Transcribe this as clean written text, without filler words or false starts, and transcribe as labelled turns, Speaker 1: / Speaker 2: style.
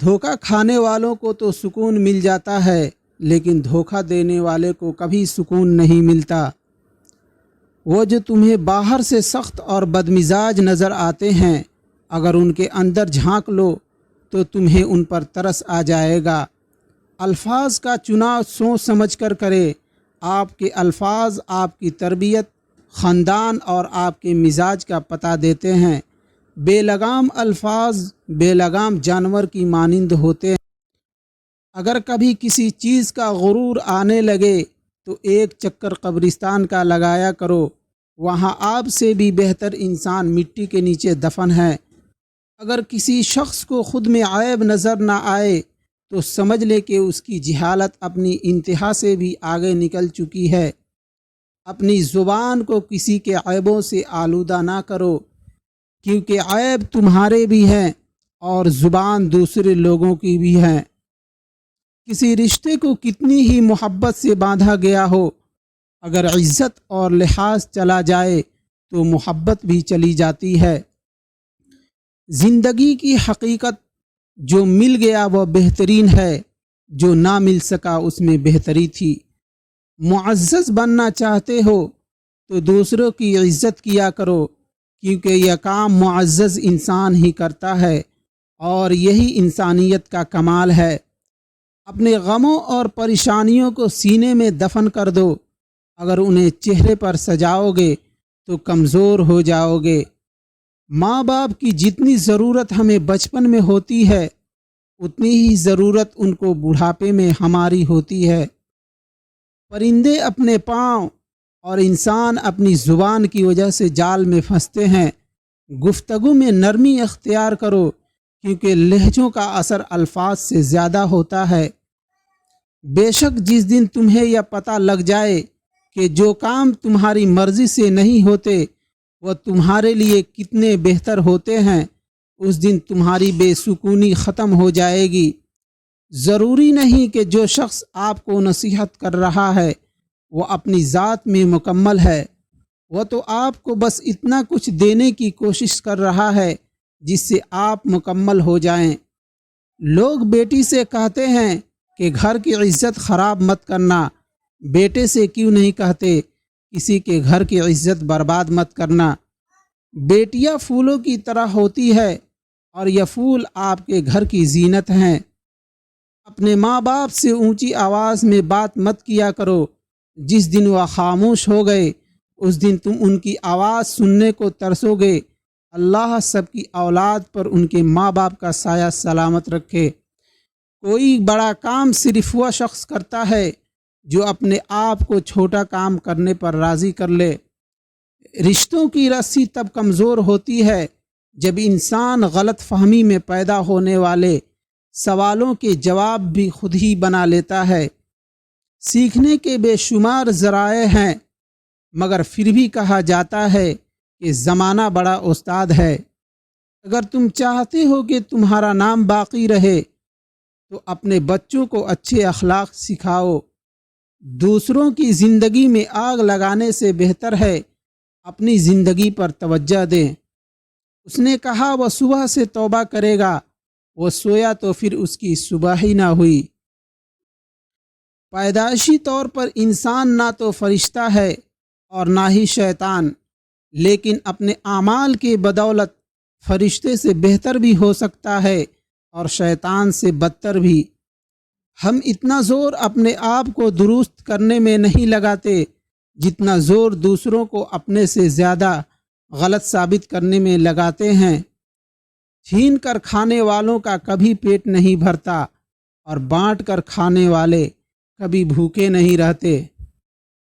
Speaker 1: دھوکہ کھانے والوں کو تو سکون مل جاتا ہے، لیکن دھوکہ دینے والے کو کبھی سکون نہیں ملتا۔ وہ جو تمہیں باہر سے سخت اور بدمزاج نظر آتے ہیں، اگر ان کے اندر جھانک لو تو تمہیں ان پر ترس آ جائے گا۔ الفاظ کا چناؤ سوچ سمجھ کر کرے۔ آپ کے الفاظ آپ کی تربیت، خاندان اور آپ کے مزاج کا پتہ دیتے ہیں۔ بے لگام الفاظ بے لگام جانور کی مانند ہوتے ہیں۔ اگر کبھی کسی چیز کا غرور آنے لگے تو ایک چکر قبرستان کا لگایا کرو، وہاں آپ سے بھی بہتر انسان مٹی کے نیچے دفن ہے۔ اگر کسی شخص کو خود میں عیب نظر نہ آئے تو سمجھ لے کہ اس کی جہالت اپنی انتہا سے بھی آگے نکل چکی ہے۔ اپنی زبان کو کسی کے عیبوں سے آلودہ نہ کرو، کیونکہ عیب تمہارے بھی ہیں اور زبان دوسرے لوگوں کی بھی ہے۔ کسی رشتے کو کتنی ہی محبت سے باندھا گیا ہو، اگر عزت اور لحاظ چلا جائے تو محبت بھی چلی جاتی ہے۔ زندگی کی حقیقت جو مل گیا وہ بہترین ہے، جو نہ مل سکا اس میں بہتری تھی۔ معزز بننا چاہتے ہو تو دوسروں کی عزت کیا کرو، کیونکہ یہ کام معزز انسان ہی کرتا ہے اور یہی انسانیت کا کمال ہے۔ اپنے غموں اور پریشانیوں کو سینے میں دفن کر دو، اگر انہیں چہرے پر سجاؤ گے تو کمزور ہو جاؤ گے۔ ماں باپ کی جتنی ضرورت ہمیں بچپن میں ہوتی ہے، اتنی ہی ضرورت ان کو بڑھاپے میں ہماری ہوتی ہے۔ پرندے اپنے پاؤں اور انسان اپنی زبان کی وجہ سے جال میں پھنستے ہیں۔ گفتگو میں نرمی اختیار کرو، کیونکہ لہجوں کا اثر الفاظ سے زیادہ ہوتا ہے۔ بے شک جس دن تمہیں یہ پتہ لگ جائے کہ جو کام تمہاری مرضی سے نہیں ہوتے وہ تمہارے لیے کتنے بہتر ہوتے ہیں، اس دن تمہاری بے سکونی ختم ہو جائے گی۔ ضروری نہیں کہ جو شخص آپ کو نصیحت کر رہا ہے وہ اپنی ذات میں مکمل ہے، وہ تو آپ کو بس اتنا کچھ دینے کی کوشش کر رہا ہے جس سے آپ مکمل ہو جائیں۔ لوگ بیٹی سے کہتے ہیں کہ گھر کی عزت خراب مت کرنا، بیٹے سے کیوں نہیں کہتے کسی کے گھر کی عزت برباد مت کرنا؟ بیٹیاں پھولوں کی طرح ہوتی ہے اور یہ پھول آپ کے گھر کی زینت ہیں۔ اپنے ماں باپ سے اونچی آواز میں بات مت کیا کرو، جس دن وہ خاموش ہو گئے اس دن تم ان کی آواز سننے کو ترسو گے۔ اللہ سب کی اولاد پر ان کے ماں باپ کا سایہ سلامت رکھے۔ کوئی بڑا کام صرف وہ شخص کرتا ہے جو اپنے آپ کو چھوٹا کام کرنے پر راضی کر لے۔ رشتوں کی رسی تب کمزور ہوتی ہے جب انسان غلط فہمی میں پیدا ہونے والے سوالوں کے جواب بھی خود ہی بنا لیتا ہے۔ سیکھنے کے بے شمار ذرائع ہیں، مگر پھر بھی کہا جاتا ہے کہ زمانہ بڑا استاد ہے۔ اگر تم چاہتے ہو کہ تمہارا نام باقی رہے تو اپنے بچوں کو اچھے اخلاق سکھاؤ۔ دوسروں کی زندگی میں آگ لگانے سے بہتر ہے اپنی زندگی پر توجہ دیں۔ اس نے کہا وہ صبح سے توبہ کرے گا، وہ سویا تو پھر اس کی صبح ہی نہ ہوئی۔ پیدائشی طور پر انسان نہ تو فرشتہ ہے اور نہ ہی شیطان، لیکن اپنے اعمال کے بدولت فرشتے سے بہتر بھی ہو سکتا ہے اور شیطان سے بدتر بھی۔ ہم اتنا زور اپنے آپ کو درست کرنے میں نہیں لگاتے جتنا زور دوسروں کو اپنے سے زیادہ غلط ثابت کرنے میں لگاتے ہیں۔ چھین کر کھانے والوں کا کبھی پیٹ نہیں بھرتا اور بانٹ کر کھانے والے کبھی بھوکے نہیں رہتے۔